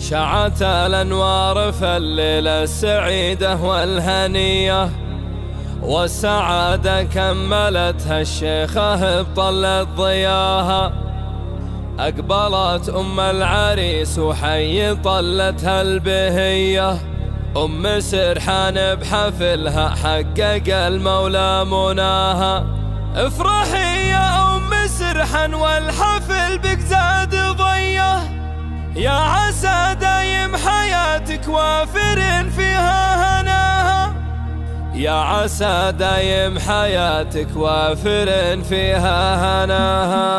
شعت الأنوار في الليلة السعيدة والهنية، والسعادة كملتها الشيخة بطلت ضياها. أقبلت أم العريس وحي طلتها البهية، أم سرحان بحفلها حقق المولى مناها. افرحي يا أم سرحان والحفل بك زاد ضيه، يا عسى دايم حياتك وافر فيها هناها. يا عسى دايم حياتك وافر فيها هناها.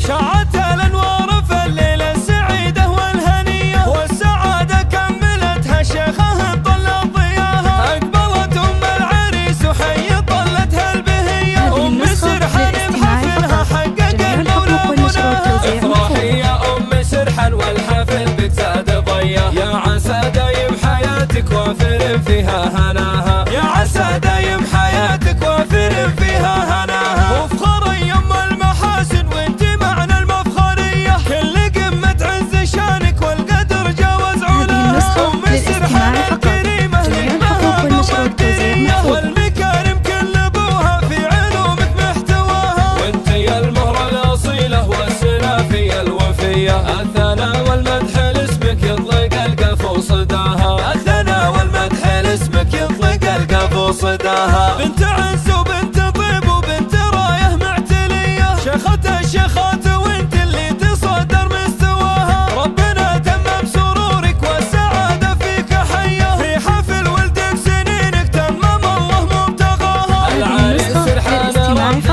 شعت الأنوار في الليلة السعيدة والهنية، والسعادة كملتها الشيخة بطلت ضياها. أقبلت أم العريس وحي طلتها البهية، أم سرحان بحفلها حقق المولى مناها. افرحي يا أم سرحان والحفل بك زاد ضيه، يا عسى دايم حياتك وافر فيها هناها. يا عسى دايم حياتك وافر فيها هناها. وفخر يم المحاسن وانت معنا المفخرية، كل قمة عز شانك والقدر جاوز علاها. أم سرحان الكريمة نجمها مقدرية، والمكارم كل ابوها في علومك محتواها. وانت يا المهرة الأصيلة والسلافية الوفية، الثناء والمدح لاسمك يطلق القفو صداها. الثناء والمدح لاسمك يطلق القفو صداها. بنت عز وبنت طيب وبنت رايه معتلية، شيخة الشيخات وانت اللي تصدر مستواها. ربنا تمم سرورك والسعادة فيك حية، في حفل ولدك سنينك تمم الله مبتغاها. العريس سرحان رمز